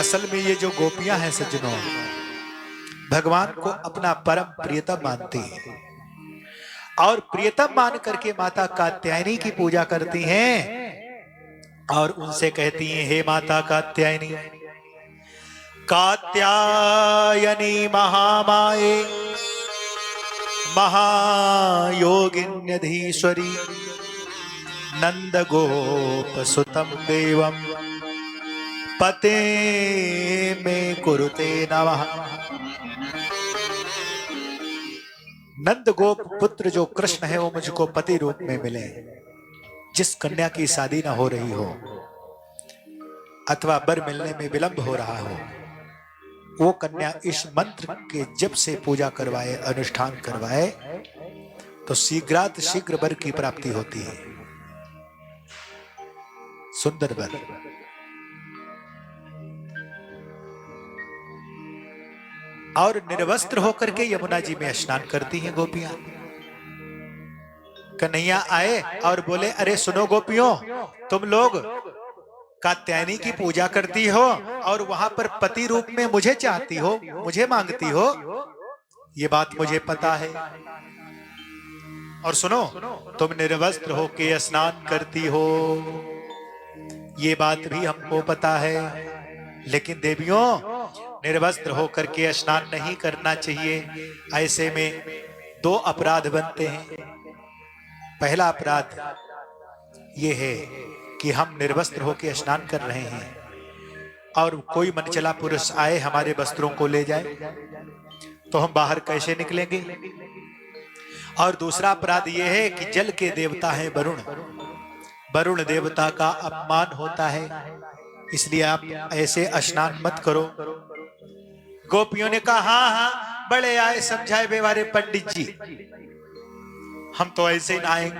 असल में ये जो गोपियां हैं सज्जनों, भगवान को अपना परम प्रियतम मानती हैं और प्रियतम मान करके माता कात्यायनी की पूजा करती हैं और उनसे कहती हैं, हे माता कात्यायनी, कात्यायनी महामाये महायोगिन्यधीश्वरी नंद गोप सुतम देवम पते में कुरुते नमः। नंद गोप पुत्र जो कृष्ण है वो मुझको पति रूप में मिले। जिस कन्या की शादी ना हो रही हो अथवा वर मिलने में विलंब हो रहा हो, वो कन्या इस मंत्र के जप से पूजा करवाए, अनुष्ठान करवाए तो शीघ्रात शीघ्र वर की प्राप्ति होती है। सुंदर वर। और निर्वस्त्र होकर के यमुना जी में स्नान करती हैं गोपियां। कन्हैया आए और बोले, अरे सुनो गोपियों, तुम लोग कात्यायनी की पूजा करती हो और वहां पर पति रूप में मुझे चाहती हो, मुझे मांगती हो, ये बात मुझे पता है। और सुनो, तुम निर्वस्त्र होके स्नान करती हो, ये बात भी हमको पता है। लेकिन देवियों, निर्वस्त्र होकर के स्नान नहीं करना चाहिए। ऐसे में दो अपराध बनते हैं। पहला अपराध ये है कि हम निर्वस्त्र होकर स्नान कर रहे हैं और कोई मनचला पुरुष आए हमारे वस्त्रों को ले जाए तो हम बाहर कैसे निकलेंगे। और दूसरा अपराध ये है कि जल के देवता हैं वरुण, वरुण देवता का अपमान होता है, इसलिए आप ऐसे स्नान मत करो। गोपियों ने कहा, हाँ हाँ, बड़े आए समझाए बेवारे पंडित जी, हम तो ऐसे ही नहाएंगे।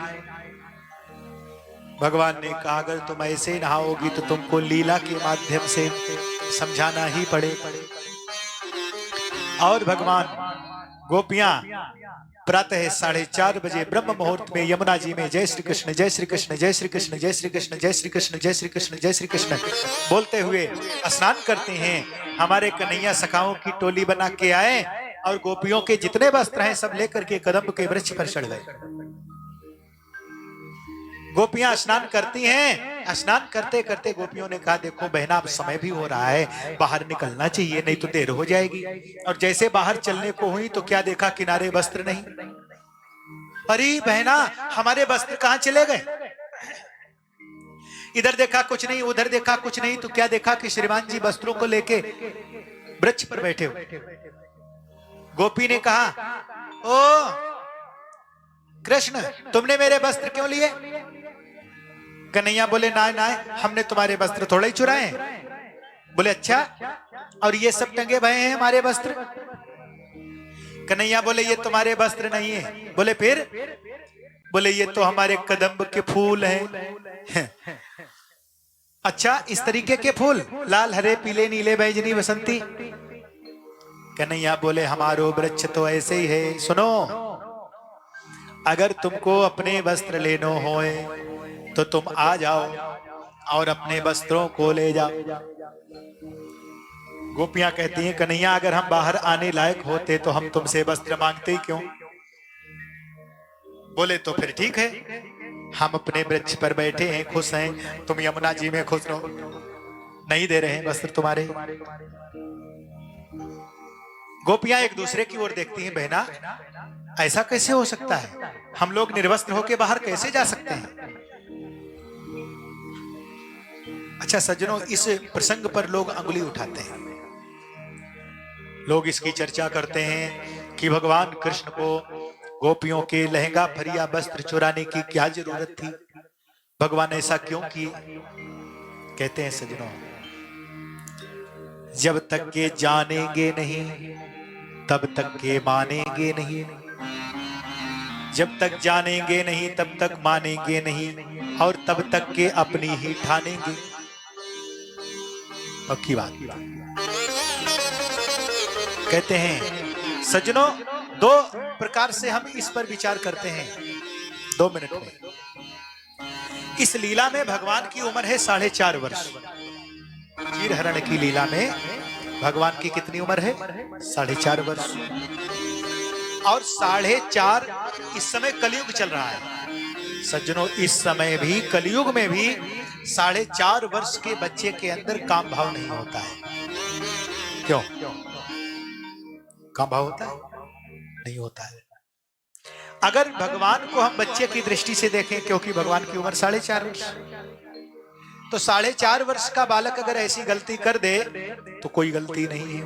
भगवान ने कहा, अगर तुम ऐसे ही नहाओगी तो तुमको लीला के माध्यम से समझाना ही पड़ेगा। और भगवान गोपियां प्रातः 4:30 बजे ब्रह्म मुहूर्त में यमुना जी में जय श्री कृष्ण जय श्री कृष्ण जय श्री कृष्ण जय श्री कृष्ण जय श्री कृष्ण जय श्री कृष्ण जय श्री कृष्ण बोलते हुए स्नान करते हैं। हमारे कन्हैया सखाओं की टोली बना के आए और गोपियों के जितने वस्त्र हैं सब लेकर के कदम्ब के वृक्ष पर चढ़ गए। गोपियां स्नान करती हैं। स्नान करते करते गोपियों ने कहा, देखो बहना, अब समय भी हो रहा है, बाहर निकलना चाहिए, नहीं तो देर हो जाएगी। और जैसे बाहर चलने को हुई तो क्या देखा, किनारे वस्त्र नहीं। अरे बहना, हमारे वस्त्र कहां चले गए। इधर देखा कुछ नहीं, उधर देखा कुछ नहीं, तो क्या देखा कि श्रीमान जी वस्त्रों को लेके वृक्ष पर बैठे हो। गोपी ने कहा, ओ कृष्ण, तुमने मेरे वस्त्र क्यों लिए। कन्हैया बोले, ना ना, हमने तुम्हारे वस्त्र थोड़ा ही चुराए। बोले, अच्छा, और ये सब टंगे भये हैं हमारे वस्त्र। कन्हैया बोले, ये तुम्हारे वस्त्र नहीं है। बोले, फिर। बोले, ये तो हमारे कदम्ब के फूल हैं। अच्छा, इस तरीके के फूल, लाल हरे पीले नीले बैजनी बसंती। कन्हैया बोले, हमारो वृक्ष तो ऐसे ही है। सुनो, अगर तुमको अपने वस्त्र लेनो होए तो तुम आ जाओ और अपने वस्त्रों को ले जाओ। गोपियां कहती हैं, कन्हैया, अगर हम बाहर आने लायक होते तो हम तुमसे वस्त्र मांगते ही क्यों। बोले, तो फिर ठीक है, हम अपने वृक्ष पर बैठे हैं, खुश हैं, तुम यमुना जी में खुश रहो, नहीं दे रहे हैं वस्त्र तुम्हारे। गोपियां एक दूसरे की ओर देखती हैं, बहना, ऐसा कैसे हो सकता है, हम लोग निर्वस्त्र होकर बाहर कैसे जा सकते हैं। अच्छा सज्जनों, इस प्रसंग पर लोग अंगुली उठाते हैं, लोग इसकी चर्चा करते हैं कि भगवान कृष्ण को गोपियों के लहंगा फरिया वस्त्र चुराने की क्या जरूरत थी, भगवान ऐसा क्यों किए। कहते हैं सज्जनों, जब तक के जानेंगे नहीं तब तक के मानेंगे नहीं, जब तक जानेंगे नहीं तब तक मानेंगे नहीं, और तब तक के अपनी ही ठानेंगे। पक्की बात। कहते हैं सज्जनों, दो प्रकार से हम इस पर विचार करते हैं 2 मिनट में। इस लीला में भगवान की उम्र है 4.5 वर्ष। चीरहरण की लीला में भगवान की कितनी उम्र है? 4.5 वर्ष। और 4.5 इस समय कलयुग चल रहा है सज्जनों। इस समय भी कलयुग में भी 4.5 वर्ष के बच्चे के अंदर काम भाव नहीं होता है। क्यों? काम भाव होता है? नहीं होता है। अगर भगवान को हम बच्चे की दृष्टि से देखें, क्योंकि भगवान की उम्र 4.5 वर्ष, तो 4.5 वर्ष का बालक अगर ऐसी गलती कर दे तो कोई गलती नहीं है।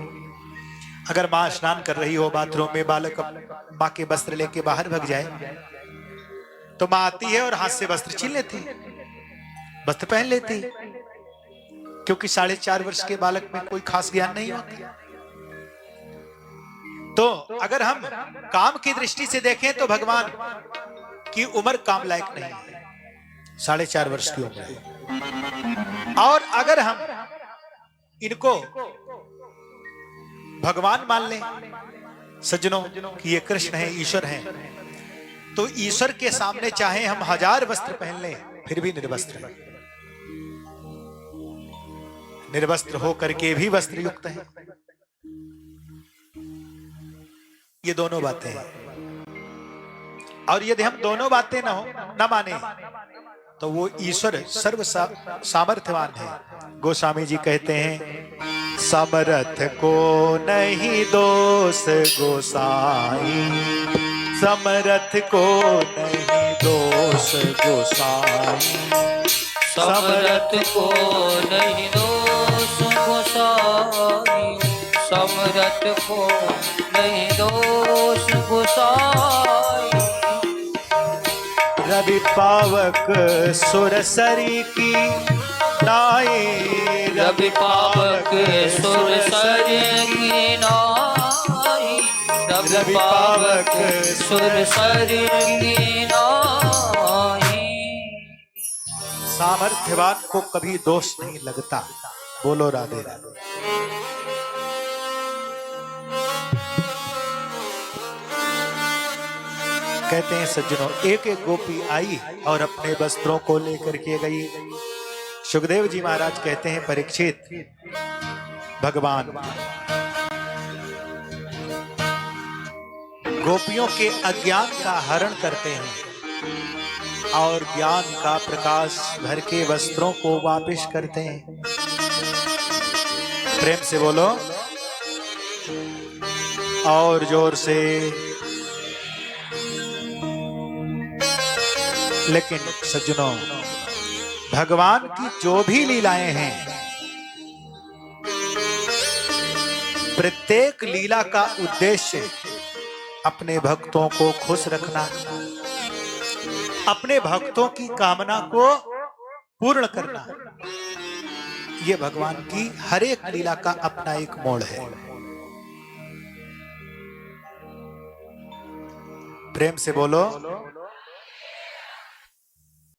अगर मां स्नान कर रही हो बाथरूम में, बालक मां के वस्त्र लेके बाहर भाग जाए तो मां आती है और हाथ से वस्त्र छीन लेती, वस्त्र पहन लेती, क्योंकि 4.5 वर्ष के बालक में कोई खास ज्ञान नहीं होता। तो अगर हम काम की दृष्टि से देखें तो भगवान की उम्र काम लायक नहीं है, 4.5 वर्ष की उम्र है। और अगर हम इनको भगवान मान लें सज्जनों कि ये कृष्ण है, ईश्वर है, तो ईश्वर के सामने चाहे हम 1000 वस्त्र पहन लें फिर भी निर्वस्त्र है। निर्वस्त्र होकर के भी वस्त्र युक्त है। ये दोनों बातें हैं। और यदि हम दोनों बातें न माने तो वो ईश्वर सर्व सामर्थ्यवान है। गोस्वामी जी कहते हैं, समर्थ को नहीं दोष गोसाई, समर्थ को नहीं दोष गोसाई, समर्थ को नहीं दोष गोसाई, समर्थ को नहीं दोष गोसाई। रवि पावक सुरसरी की नाई, रवि पावक सुरसरी की नाई, रवि पावक सुरसरी की नाई। सामर्थ्यवान को कभी दोष नहीं लगता। बोलो राधे राधे। कहते हैं सज्जनों, एक एक गोपी आई और अपने वस्त्रों को लेकर के गई। सुखदेव जी महाराज कहते हैं, परीक्षित, भगवान गोपियों के अज्ञान का हरण करते हैं और ज्ञान का प्रकाश भर के वस्त्रों को वापस करते हैं। प्रेम से बोलो और जोर से। लेकिन सज्जनों, भगवान की जो भी लीलाएं हैं, प्रत्येक लीला का उद्देश्य अपने भक्तों को खुश रखना, अपने भक्तों की कामना को पूर्ण करना। यह भगवान की हर एक लीला का अपना एक मोड़ है। प्रेम से बोलो